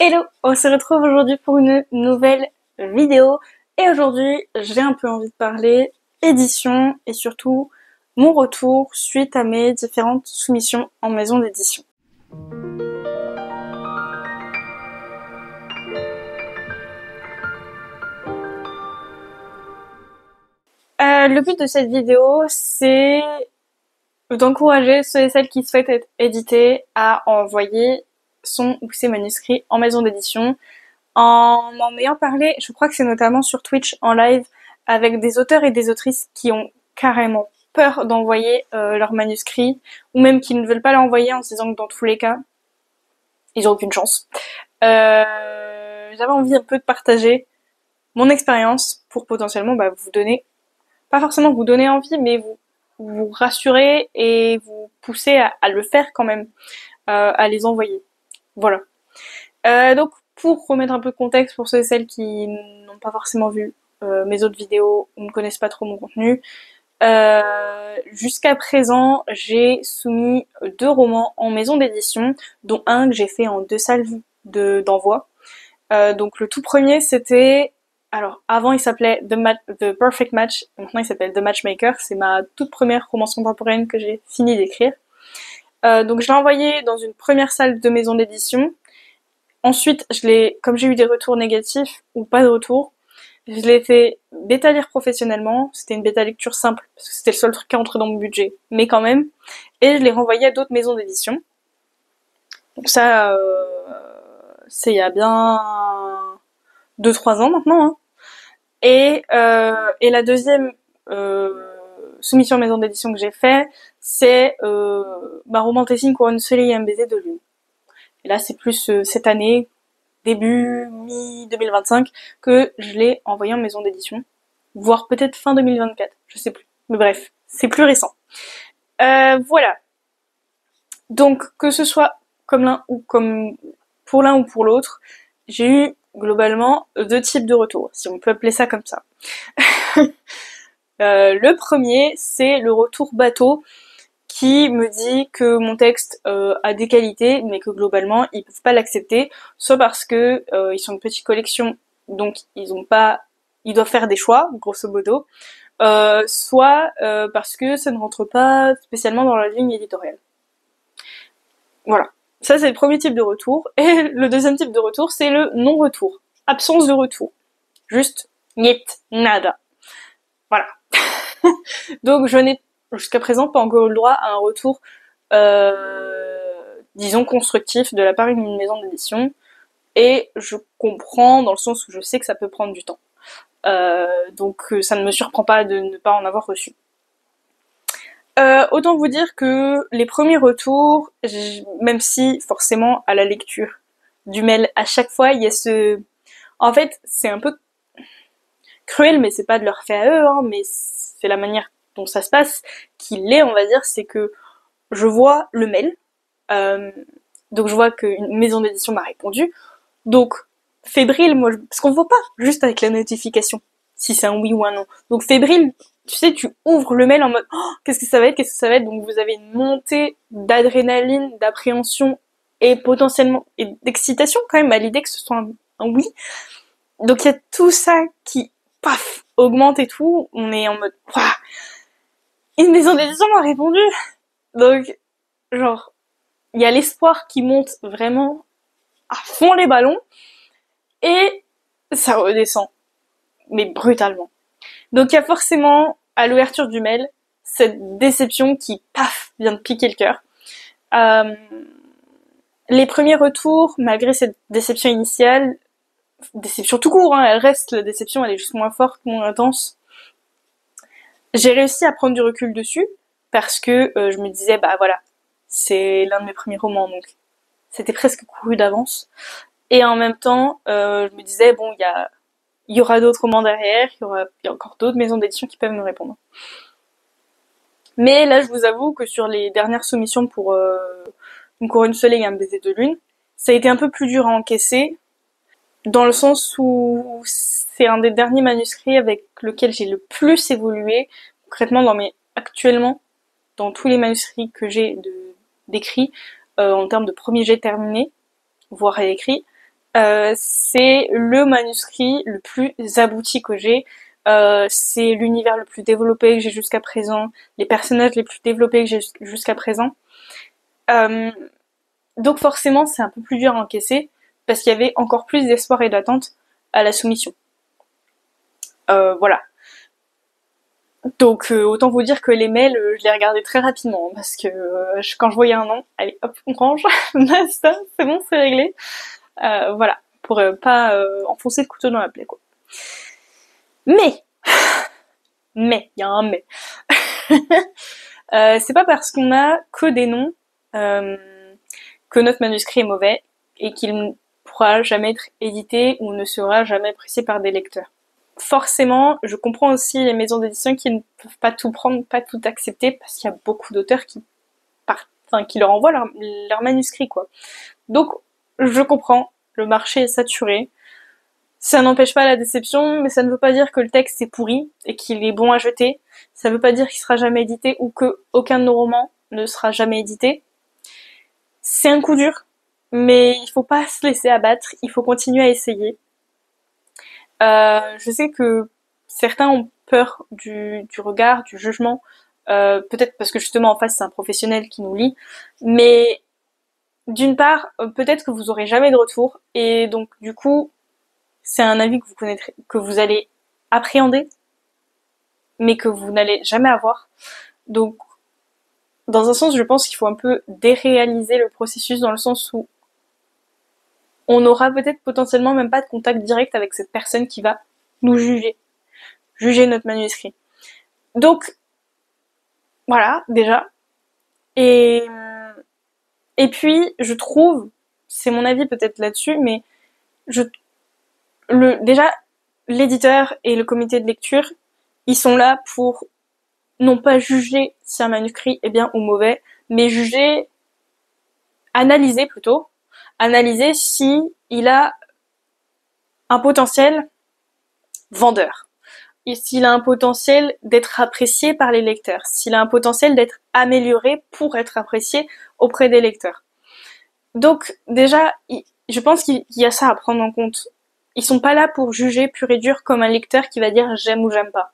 Hello, on se retrouve aujourd'hui pour une nouvelle vidéo et aujourd'hui j'ai un peu envie de parler édition et surtout mon retour suite à mes différentes soumissions en maison d'édition. Le but de cette vidéo c'est d'encourager ceux et celles qui souhaitent être édités à envoyer son ou ses manuscrits en maison d'édition. En ayant parlé, je crois que c'est notamment sur Twitch en live avec des auteurs et des autrices qui ont carrément peur d'envoyer leurs manuscrits ou même qui ne veulent pas l'envoyer en se disant que dans tous les cas, ils ont aucune chance. J'avais envie un peu de partager mon expérience pour potentiellement vous donner, pas forcément vous donner envie, mais vous rassurer et vous pousser à le faire quand même, à les envoyer. Voilà. Donc pour remettre un peu de contexte pour ceux et celles qui n'ont pas forcément vu mes autres vidéos ou ne connaissent pas trop mon contenu, jusqu'à présent j'ai soumis 2 romans en maison d'édition, dont un que j'ai fait en 2 salles d'envoi. Donc le tout premier c'était, alors avant il s'appelait The Perfect Match, maintenant il s'appelle The Matchmaker, c'est ma toute première romance contemporaine que j'ai fini d'écrire. Donc je l'ai envoyé dans une première salle de maison d'édition. Ensuite, comme j'ai eu des retours négatifs ou pas de retours, je l'ai fait bêta lire professionnellement. C'était une bêta lecture simple parce que c'était le seul truc qui rentrait dans mon budget, mais quand même. Et je l'ai renvoyé à d'autres maisons d'édition. Donc ça, c'est il y a bien 2-3 ans maintenant. Hein. Et la deuxième soumission maison d'édition que j'ai fait, c'est ma Romanticing Couronne Soleil et un baiser de lune. Et là, c'est plus cette année, début, mi-2025, que je l'ai envoyé en maison d'édition. Voire peut-être fin 2024, je sais plus. Mais bref, c'est plus récent. Voilà. Donc, que ce soit comme l'un ou comme pour l'un ou pour l'autre, j'ai eu globalement 2 types de retours, si on peut appeler ça comme ça. Le premier, c'est le retour bateau, qui me dit que mon texte a des qualités, mais que globalement ils peuvent pas l'accepter, soit parce que ils sont une petite collection, donc ils doivent faire des choix, grosso modo, soit parce que ça ne rentre pas spécialement dans la ligne éditoriale. Voilà. Ça c'est le premier type de retour. Et le deuxième type de retour, c'est le non-retour. Absence de retour. Juste niet, nada. Voilà. Donc je n'ai jusqu'à présent pas encore eu le droit à un retour disons constructif de la part d'une maison d'édition, et je comprends dans le sens où je sais que ça peut prendre du temps. Donc ça ne me surprend pas de ne pas en avoir reçu. Autant vous dire que les premiers retours, même si forcément à la lecture du mail à chaque fois il y a ce... En fait c'est un peu cruel, mais c'est pas de leur fait à eux, hein, mais c'est la manière dont ça se passe qui l'est, on va dire, c'est que je vois le mail, donc je vois qu'une maison d'édition m'a répondu, donc fébrile, moi, parce qu'on voit pas juste avec la notification si c'est un oui ou un non. Donc fébrile, tu sais, tu ouvres le mail en mode oh, qu'est-ce que ça va être, donc vous avez une montée d'adrénaline, d'appréhension et potentiellement et d'excitation quand même à l'idée que ce soit un oui. Donc il y a tout ça qui paf augmente et tout, on est en mode ouah, une maison d'édition m'a répondu. Donc genre il y a l'espoir qui monte vraiment à fond les ballons et ça redescend, mais brutalement. Donc il y a forcément à l'ouverture du mail cette déception qui paf vient de piquer le cœur. Les premiers retours, malgré cette déception initiale, déception tout court, hein, elle reste, la déception elle est juste moins forte, moins intense. J'ai réussi à prendre du recul dessus parce que je me disais bah voilà, c'est l'un de mes premiers romans, donc c'était presque couru d'avance. Et en même temps, je me disais bon, il y aura d'autres romans derrière, il y a encore d'autres maisons d'édition qui peuvent me répondre. Mais là, je vous avoue que sur les dernières soumissions pour Une couronne de soleil et un baiser de lune, ça a été un peu plus dur à encaisser, dans le sens où c'est un des derniers manuscrits avec lequel j'ai le plus évolué, concrètement actuellement, dans tous les manuscrits que j'ai d'écrits, en termes de premier jet terminé, voire réécrit, C'est le manuscrit le plus abouti que j'ai. C'est l'univers le plus développé que j'ai jusqu'à présent, les personnages les plus développés que j'ai jusqu'à présent. Euh, donc forcément, c'est un peu plus dur à encaisser parce qu'il y avait encore plus d'espoir et d'attente à la soumission. Voilà. Donc autant vous dire que les mails, je les regardais très rapidement parce que quand je voyais un nom, allez hop, on range, basta, c'est bon, c'est réglé. Voilà, pour pas enfoncer le couteau dans la plaie quoi. Mais, il y a un mais. C'est pas parce qu'on a que des noms euh, que notre manuscrit est mauvais et qu'il ne pourra jamais être édité ou ne sera jamais apprécié par des lecteurs. Forcément, je comprends aussi les maisons d'édition qui ne peuvent pas tout prendre, pas tout accepter, parce qu'il y a beaucoup d'auteurs qui partent, enfin, qui leur envoient leur manuscrit, quoi. Donc, je comprends, le marché est saturé. Ça n'empêche pas la déception, mais ça ne veut pas dire que le texte est pourri et qu'il est bon à jeter. Ça ne veut pas dire qu'il sera jamais édité ou que aucun de nos romans ne sera jamais édité. C'est un coup dur, mais il faut pas se laisser abattre, il faut continuer à essayer. Je sais que certains ont peur du regard, du jugement, peut-être parce que justement en face c'est un professionnel qui nous lit, mais d'une part, peut-être que vous aurez jamais de retour, et donc du coup, c'est un avis que vous connaîtrez, que vous allez appréhender, mais que vous n'allez jamais avoir. Donc, dans un sens, je pense qu'il faut un peu déréaliser le processus dans le sens où on n'aura peut-être potentiellement même pas de contact direct avec cette personne qui va nous juger notre manuscrit. Donc, voilà, déjà. Et, et puis, je trouve, c'est mon avis peut-être là-dessus, mais déjà, l'éditeur et le comité de lecture, ils sont là pour non pas juger si un manuscrit est bien ou mauvais, mais analyser plutôt, analyser si il a un potentiel vendeur. Et s'il a un potentiel d'être apprécié par les lecteurs, s'il a un potentiel d'être amélioré pour être apprécié auprès des lecteurs. Donc déjà, je pense qu'il y a ça à prendre en compte. Ils sont pas là pour juger pur et dur comme un lecteur qui va dire j'aime ou j'aime pas.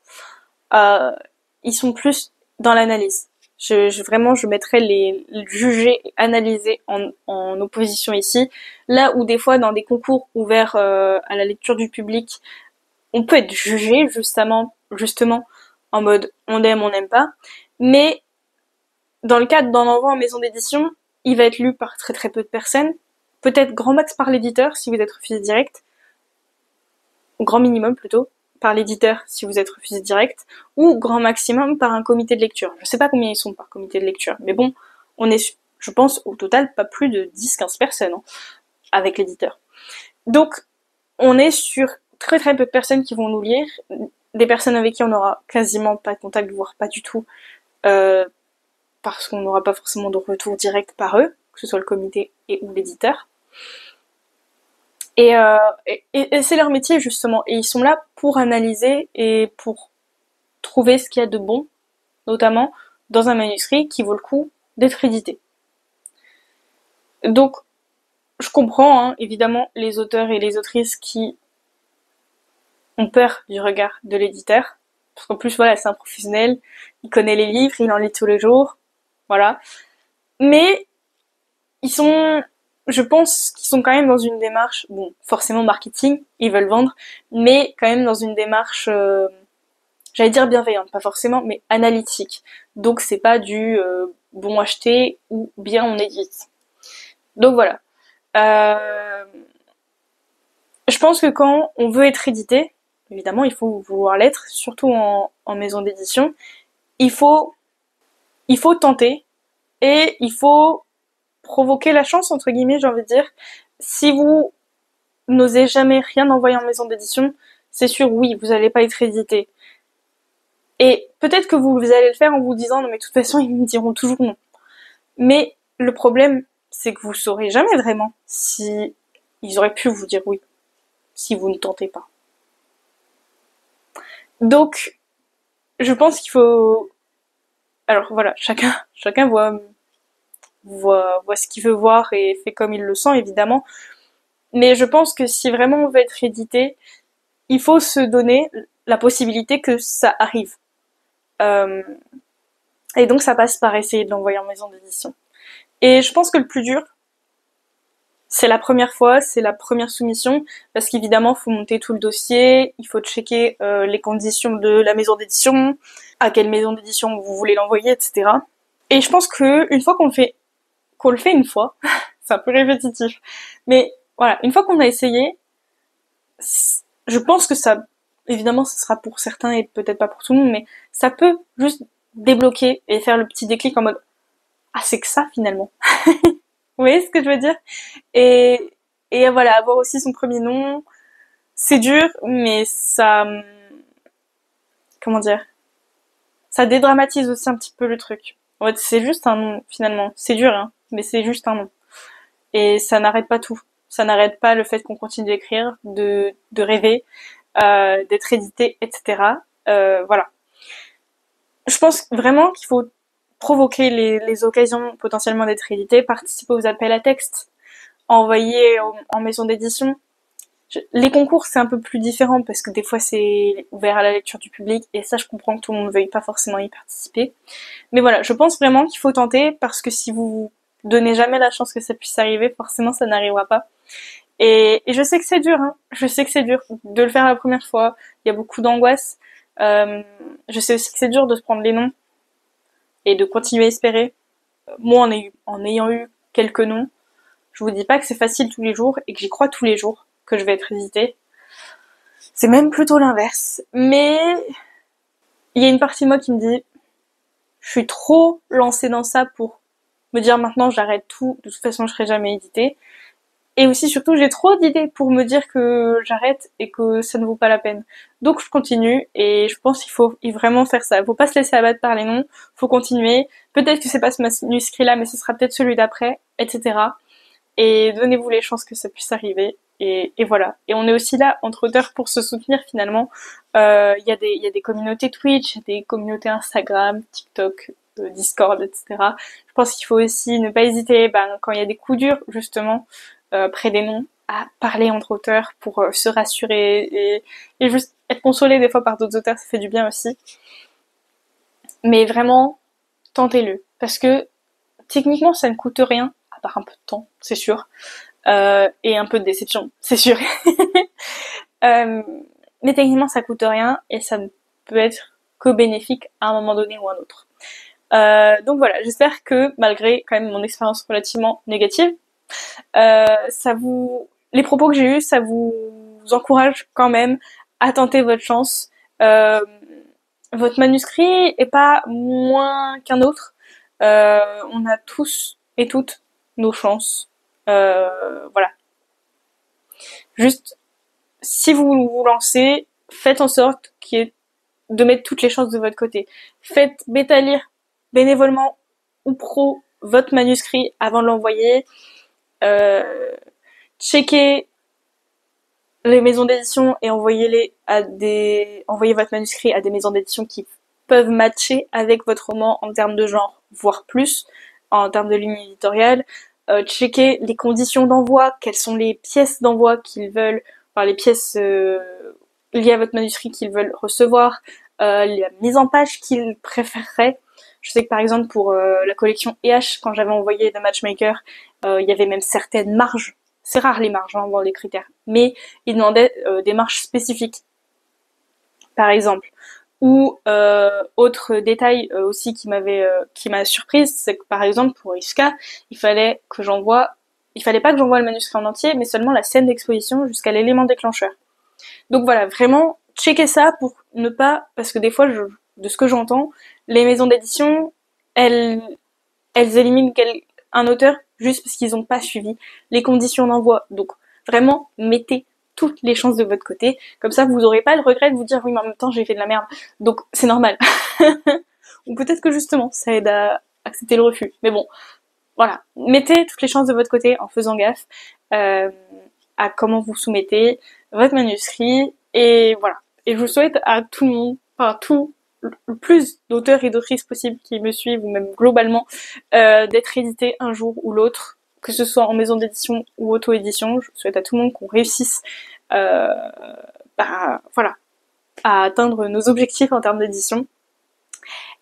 Ils sont plus dans l'analyse. Vraiment, je mettrais les juger et analyser en opposition ici. Là où des fois, dans des concours ouverts à la lecture du public, on peut être jugé justement en mode on aime, on n'aime pas. Mais dans le cadre d'un envoi en maison d'édition, il va être lu par très très peu de personnes. Peut-être grand max par l'éditeur si vous êtes refusé direct. Ou grand minimum plutôt par l'éditeur si vous êtes refusé direct. Ou grand maximum par un comité de lecture. Je sais pas combien ils sont par comité de lecture. Mais bon, on est, je pense, au total pas plus de 10-15 personnes hein, avec l'éditeur. Donc, on est sur très très peu de personnes qui vont nous lire, des personnes avec qui on n'aura quasiment pas de contact, voire pas du tout, parce qu'on n'aura pas forcément de retour direct par eux, que ce soit le comité et ou l'éditeur. Et c'est leur métier justement, et ils sont là pour analyser et pour trouver ce qu'il y a de bon, notamment dans un manuscrit qui vaut le coup d'être édité. Donc, je comprends hein, évidemment les auteurs et les autrices qui ont peur du regard de l'éditeur, parce qu'en plus voilà, c'est un professionnel, il connaît les livres, il en lit tous les jours, voilà. Mais je pense qu'ils sont quand même dans une démarche, bon, forcément marketing, ils veulent vendre, mais quand même dans une démarche, j'allais dire bienveillante, pas forcément, mais analytique. Donc c'est pas du bon acheter ou bien on édite. Donc voilà. Je pense que quand on veut être édité, évidemment, il faut vouloir l'être, surtout en maison d'édition. Il faut tenter et il faut provoquer la chance, entre guillemets, j'ai envie de dire. Si vous n'osez jamais rien envoyer en maison d'édition, c'est sûr, oui, vous n'allez pas être édité. Et peut-être que vous allez le faire en vous disant, non mais de toute façon, ils me diront toujours non. Mais le problème, c'est que vous saurez jamais vraiment si ils auraient pu vous dire oui, si vous ne tentez pas. Donc, je pense qu'il faut... Alors voilà, chacun voit ce qu'il veut voir et fait comme il le sent, évidemment. Mais je pense que si vraiment on veut être édité, il faut se donner la possibilité que ça arrive. Euh, et donc ça passe par essayer de l'envoyer en maison d'édition. Et je pense que le plus dur, c'est la première fois, c'est la première soumission, parce qu'évidemment, faut monter tout le dossier, il faut checker les conditions de la maison d'édition, à quelle maison d'édition vous voulez l'envoyer, etc. Et je pense que une fois qu'on le fait une fois, c'est un peu répétitif, mais voilà, une fois qu'on a essayé, je pense que ça, évidemment, ce sera pour certains et peut-être pas pour tout le monde, mais ça peut juste débloquer et faire le petit déclic en mode ah c'est que ça finalement. Vous voyez ce que je veux dire? Et et voilà, avoir aussi son premier nom, c'est dur, mais ça, comment dire, ça dédramatise aussi un petit peu le truc. En fait, c'est juste un nom finalement. C'est dur, hein, mais c'est juste un nom. Et ça n'arrête pas tout. Ça n'arrête pas le fait qu'on continue d'écrire, de rêver, d'être édité, etc. Voilà. Je pense vraiment qu'il faut provoquer les occasions potentiellement d'être édité, participer aux appels à texte, envoyer en maison d'édition. Les concours, c'est un peu plus différent parce que des fois, c'est ouvert à la lecture du public et ça, je comprends que tout le monde ne veuille pas forcément y participer. Mais voilà, je pense vraiment qu'il faut tenter parce que si vous donnez jamais la chance que ça puisse arriver, forcément, ça n'arrivera pas. Et je sais que c'est dur, hein. Je sais que c'est dur de le faire la première fois. Il y a beaucoup d'angoisse. Je sais aussi que c'est dur de se prendre les noms et de continuer à espérer. Moi, en ayant eu quelques noms, je vous dis pas que c'est facile tous les jours et que j'y crois tous les jours que je vais être éditée. C'est même plutôt l'inverse. Mais il y a une partie de moi qui me dit je suis trop lancée dans ça pour me dire maintenant j'arrête tout, de toute façon je serai jamais éditée. Et aussi surtout j'ai trop d'idées pour me dire que j'arrête et que ça ne vaut pas la peine. Donc je continue et je pense qu'il faut vraiment faire ça. Il faut pas se laisser abattre par les noms, faut continuer. Peut-être que c'est pas ce manuscrit là mais ce sera peut-être celui d'après, etc. Et donnez-vous les chances que ça puisse arriver. Et voilà. Et on est aussi là entre auteurs pour se soutenir finalement. Il y a des communautés Twitch, des communautés Instagram, TikTok, Discord, etc. Je pense qu'il faut aussi ne pas hésiter, quand il y a des coups durs justement près des noms, à parler entre auteurs pour se rassurer et juste être consolé des fois par d'autres auteurs, ça fait du bien aussi. Mais vraiment, tentez-le parce que techniquement ça ne coûte rien à part un peu de temps, c'est sûr. Et un peu de déception, c'est sûr. Mais techniquement, ça coûte rien et ça ne peut être que bénéfique à un moment donné ou à un autre. Donc voilà, j'espère que malgré quand même mon expérience relativement négative, les propos que j'ai eus, ça vous encourage quand même à tenter votre chance. Votre manuscrit est pas moins qu'un autre. On a tous et toutes nos chances. Voilà. Juste, si vous vous lancez, faites en sorte de mettre toutes les chances de votre côté. Faites bêta-lire bénévolement ou pro votre manuscrit avant de l'envoyer. Checkez les maisons d'édition et envoyez votre manuscrit à des maisons d'édition qui peuvent matcher avec votre roman en termes de genre, voire plus, en termes de ligne éditoriale. Checker les conditions d'envoi, quelles sont les pièces d'envoi qu'ils veulent, enfin les pièces liées à votre manuscrit qu'ils veulent recevoir, la mise en page qu'ils préféreraient. Je sais que par exemple pour la collection EH, quand j'avais envoyé The Matchmaker, il y avait même certaines marges. C'est rare les marges dans les critères, mais ils demandaient des marges spécifiques, par exemple. Ou autre détail aussi qui m'a surprise, c'est que par exemple pour Iska, il fallait pas que j'envoie le manuscrit en entier, mais seulement la scène d'exposition jusqu'à l'élément déclencheur. Donc voilà, vraiment checker ça pour ne pas, parce que des fois, de ce que j'entends, les maisons d'édition, elles éliminent un auteur juste parce qu'ils n'ont pas suivi les conditions d'envoi. Donc vraiment, mettez toutes les chances de votre côté. Comme ça, vous aurez pas le regret de vous dire oui, mais en même temps, j'ai fait de la merde. Donc c'est normal. Ou peut-être que justement, ça aide à accepter le refus. Mais bon, voilà. Mettez toutes les chances de votre côté en faisant gaffe à comment vous soumettez votre manuscrit. Et voilà. Et je vous souhaite à tout le monde, enfin tout le plus d'auteurs et d'autrices possibles qui me suivent, ou même globalement, d'être édité un jour ou l'autre, que ce soit en maison d'édition ou auto-édition. Je souhaite à tout le monde qu'on réussisse voilà, à atteindre nos objectifs en termes d'édition.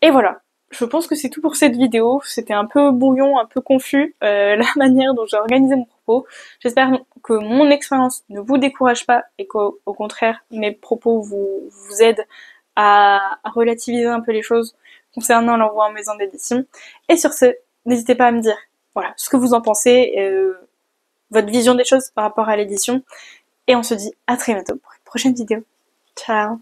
Et voilà, je pense que c'est tout pour cette vidéo. C'était un peu brouillon, un peu confus, la manière dont j'ai organisé mon propos. J'espère que mon expérience ne vous décourage pas et qu'au contraire, mes propos vous aident à relativiser un peu les choses concernant l'envoi en maison d'édition. Et sur ce, n'hésitez pas à me dire voilà ce que vous en pensez, votre vision des choses par rapport à l'édition. Et on se dit à très bientôt pour une prochaine vidéo. Ciao!